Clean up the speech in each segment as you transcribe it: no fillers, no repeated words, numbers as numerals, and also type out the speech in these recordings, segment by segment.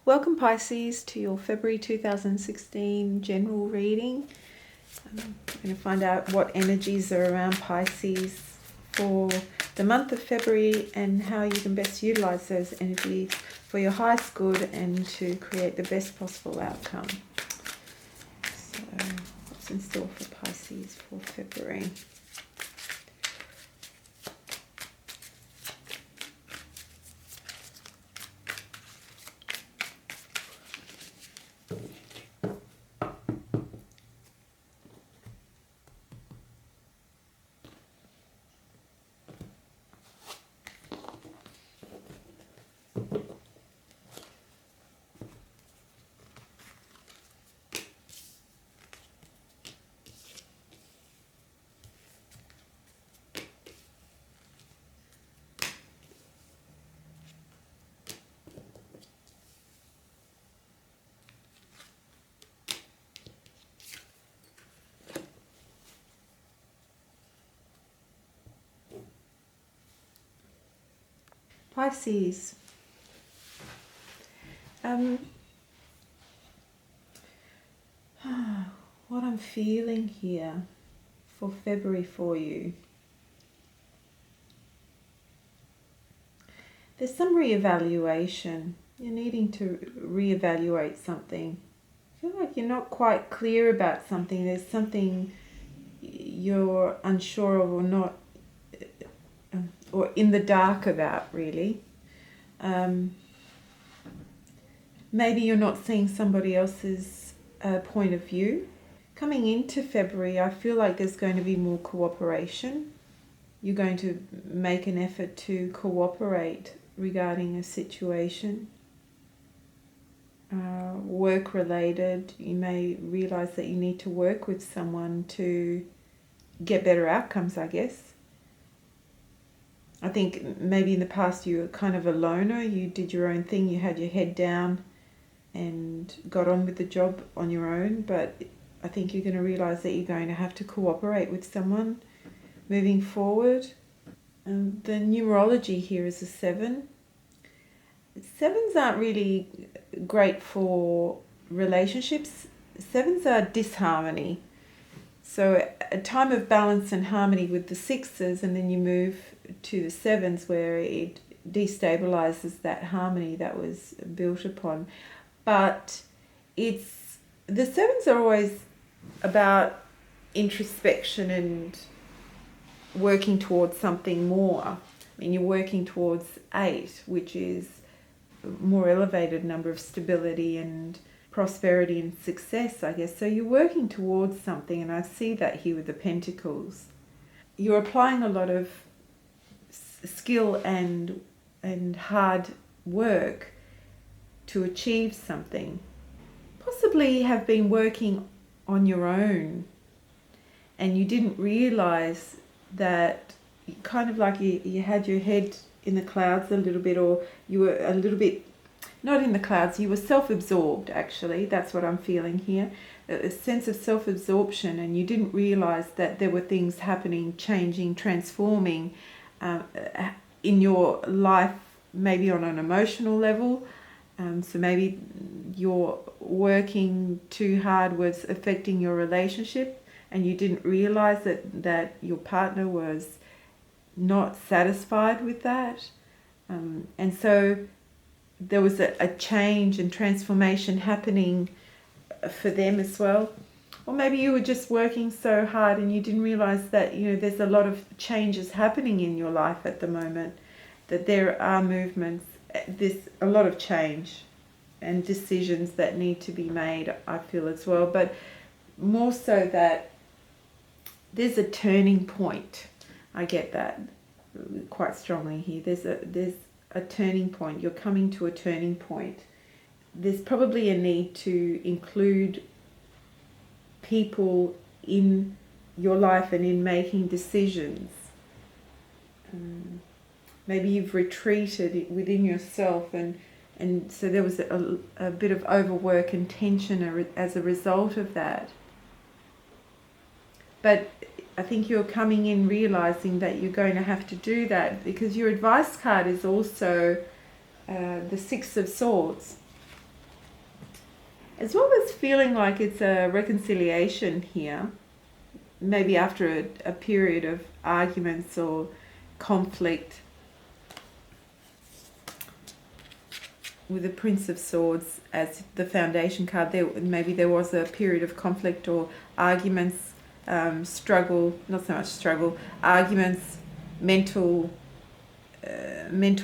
Welcome Pisces to your February 2016 general reading. I'm going to find out what energies are around Pisces for the month of February and how you can best utilize those energies for your highest good and to create the best possible outcome. So what's in store for Pisces for February? Pisces. What I'm feeling here for February for you. There's some reevaluation. You're needing to reevaluate something. I feel like you're not quite clear about something. There's something you're unsure of or not, or in the dark about, really. Maybe you're not seeing somebody else's point of view. Coming into February, I feel like there's going to be more cooperation. You're going to make an effort to cooperate regarding a situation. Work-related, you may realize that you need to work with someone to get better outcomes, I guess. I think maybe in the past you were kind of a loner. You did your own thing. You had your head down and got on with the job on your own. But I think you're going to realize that you're going to have to cooperate with someone moving forward. The numerology here is a 7. 7s aren't really great for relationships. 7s are disharmony. So a time of balance and harmony with the 6s, and then you move to the 7s where it destabilizes that harmony that was built upon. But the 7s are always about introspection and working towards something more. I mean, you're working towards 8, which is a more elevated number of stability and prosperity and success, I guess. So you're working towards something, and I see that here with the Pentacles. You're applying a lot of skill and hard work to achieve something. Possibly have been working on your own and you didn't realize that, kind of like you had your head in the clouds a little bit, or you were a little bit not in the clouds, you were self-absorbed, actually. That's what I'm feeling here. A sense of self-absorption, and you didn't realize that there were things happening, changing, transforming in your life, maybe on an emotional level. So maybe your working too hard was affecting your relationship, and you didn't realize that your partner was not satisfied with that. And so there was a change and transformation happening for them as well. Or maybe you were just working so hard and you didn't realize that, there's a lot of changes happening in your life at the moment, that there are movements, there's a lot of change and decisions that need to be made, I feel, as well. But more so that there's a turning point. I get that quite strongly here. There's a turning point. You're coming to a turning point. There's probably a need to include people in your life and in making decisions. Maybe you've retreated within yourself, and so there was a bit of overwork and tension as a result of that. But I think you're coming in realizing that you're going to have to do that, because your advice card is also the 6 of Swords. As well as feeling like it's a reconciliation here, maybe after a period of arguments or conflict. With the Prince of Swords as the foundation card, maybe there was a period of conflict or arguments, struggle, not so much struggle, arguments, mental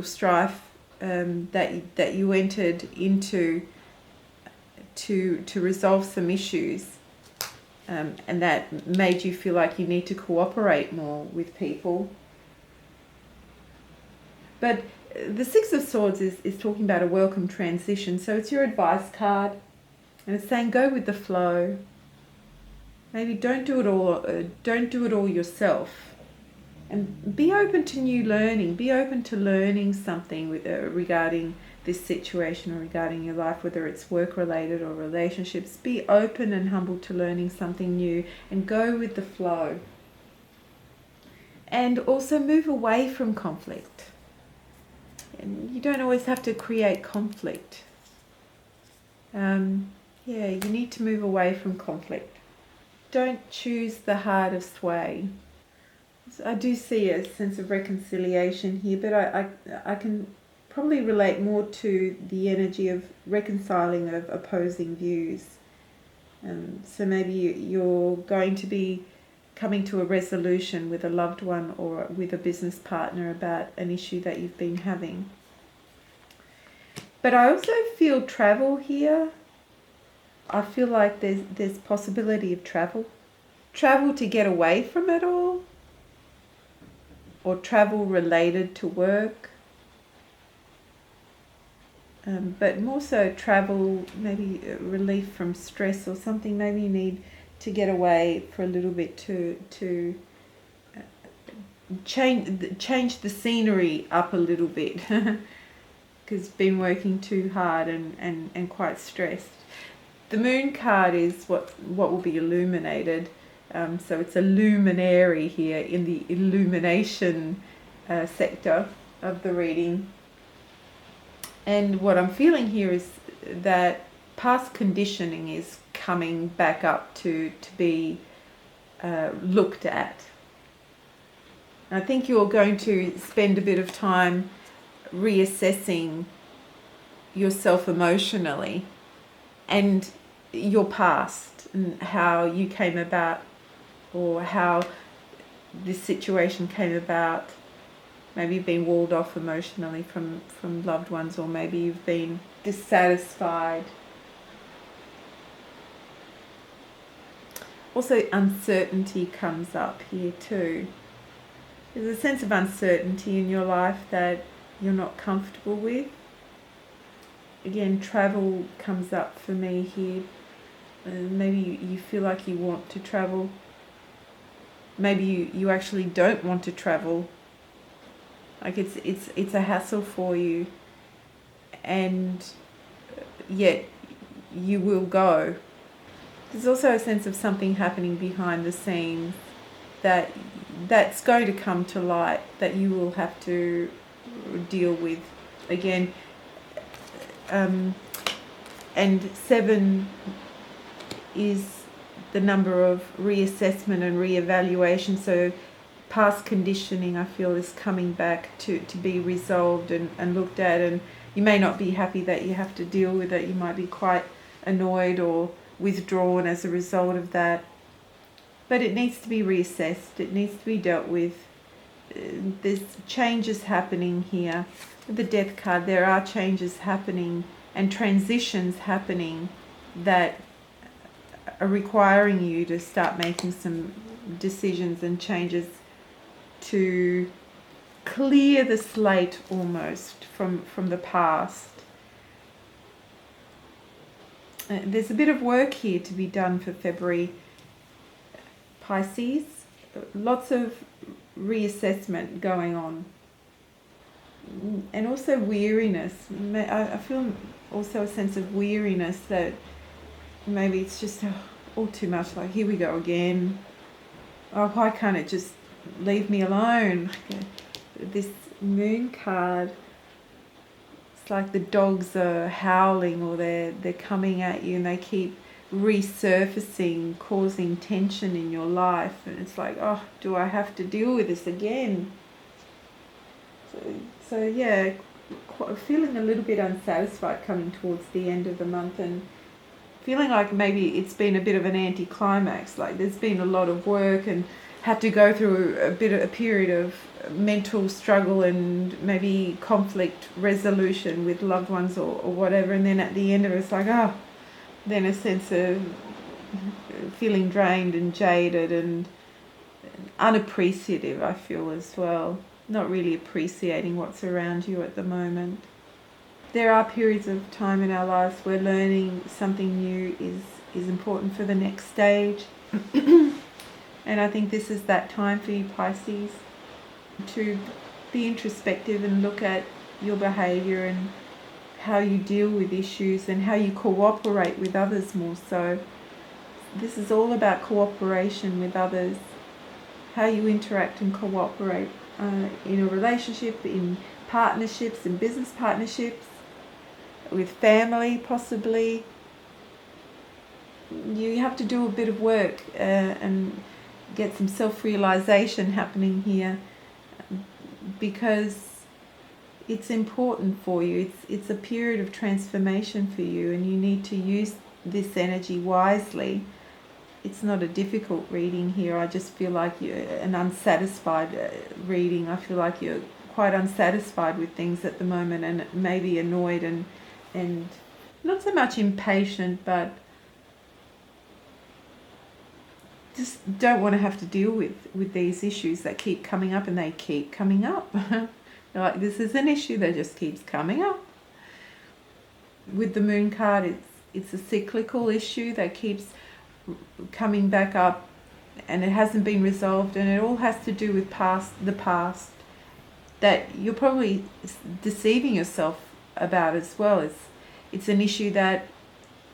strife that you entered into to resolve some issues, and that made you feel like you need to cooperate more with people. But the Six of Swords is talking about a welcome transition, so it's your advice card, and it's saying go with the flow. Maybe don't do it all yourself, and be open to new learning. Be open to learning something regarding this situation or regarding your life, whether it's work related or relationships. Be open and humble to learning something new, and go with the flow. And also move away from conflict. And you don't always have to create conflict. You need to move away from conflict. Don't choose the hardest way. So I do see a sense of reconciliation here, but I can probably relate more to the energy of reconciling of opposing views. So maybe you're going to be coming to a resolution with a loved one or with a business partner about an issue that you've been having. But I also feel travel here. I feel like there's possibility of travel. Travel to get away from it all, or travel related to work. But more so travel, maybe relief from stress or something. Maybe you need to get away for a little bit to change the scenery up a little bit, because been working too hard and quite stressed. The Moon card is what will be illuminated, so it's a luminary here in the illumination sector of the reading. And what I'm feeling here is that past conditioning is coming back up to be looked at. I think you're going to spend a bit of time reassessing yourself emotionally and your past and how you came about, or how this situation came about. Maybe you've been walled off emotionally from loved ones, or maybe you've been dissatisfied. Also, uncertainty comes up here too. There's a sense of uncertainty in your life that you're not comfortable with. Again, travel comes up for me here. Maybe you feel like you want to travel. Maybe you actually don't want to travel. Like it's a hassle for you, and yet you will go. There's also a sense of something happening behind the scenes that's going to come to light, that you will have to deal with. Again, and 7 is the number of reassessment and reevaluation. So past conditioning, I feel, is coming back to be resolved and looked at, and you may not be happy that you have to deal with it. You might be quite annoyed or withdrawn as a result of that, but it needs to be reassessed. It needs to be dealt with. There's changes happening here. With the Death card, there are changes happening and transitions happening that are requiring you to start making some decisions and changes to clear the slate almost from the past. There's a bit of work here to be done for February, Pisces. Lots of reassessment going on. And also weariness. I feel also a sense of weariness, that maybe it's just all too much, like here we go again. Oh, why can't it just leave me alone? This Moon card It's like the dogs are howling, or they're coming at you, and they keep resurfacing, causing tension in your life, and it's like, oh, do I have to deal with this again? So yeah, feeling a little bit unsatisfied coming towards the end of the month, and feeling like maybe it's been a bit of an anticlimax, like there's been a lot of work and had to go through a period of mental struggle and maybe conflict resolution with loved ones or whatever, and then at the end of it, it's like, oh, then a sense of feeling drained and jaded and unappreciative, I feel, as well. Not really appreciating what's around you at the moment. There are periods of time in our lives where learning something new is important for the next stage. And I think this is that time for you, Pisces, to be introspective and look at your behaviour and how you deal with issues and how you cooperate with others more so. This is all about cooperation with others, how you interact and cooperate in a relationship, in partnerships, in business partnerships, with family possibly. You have to do a bit of work and get some self-realization happening here, because it's important for you. It's a period of transformation for you, and you need to use this energy wisely. It's not a difficult reading here. I just feel like you're an unsatisfied reading. I feel like you're quite unsatisfied with things at the moment, and maybe annoyed and not so much impatient, but just don't want to have to deal with these issues that keep coming up, and they keep coming up. Like, this is an issue that just keeps coming up. With the Moon card, it's a cyclical issue that keeps coming back up, and it hasn't been resolved, and it all has to do with the past that you're probably deceiving yourself about as well. It's an issue that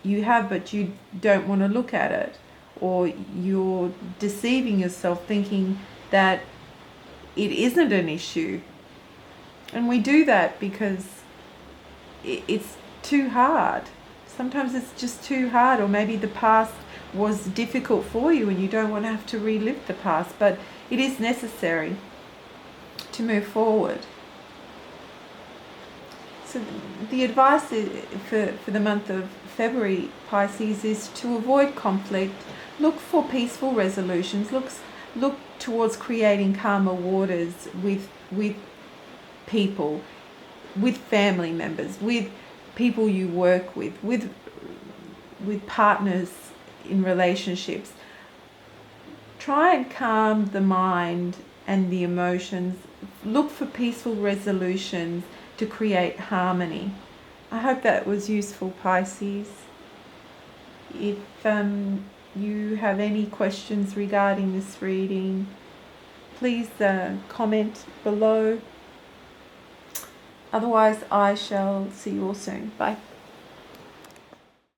you have, but you don't want to look at it, or you're deceiving yourself thinking that it isn't an issue. And we do that because it's too hard. Sometimes it's just too hard, or maybe the past was difficult for you and you don't want to have to relive the past, but it is necessary to move forward. So the advice for the month of February, Pisces, is to avoid conflict, look for peaceful resolutions, look towards creating calmer waters with people, with family members, with people you work with partners in relationships. Try and calm the mind and the emotions. Look for peaceful resolutions to create harmony. I hope that was useful, Pisces. If you have any questions regarding this reading, please comment below. Otherwise, I shall see you all soon. Bye.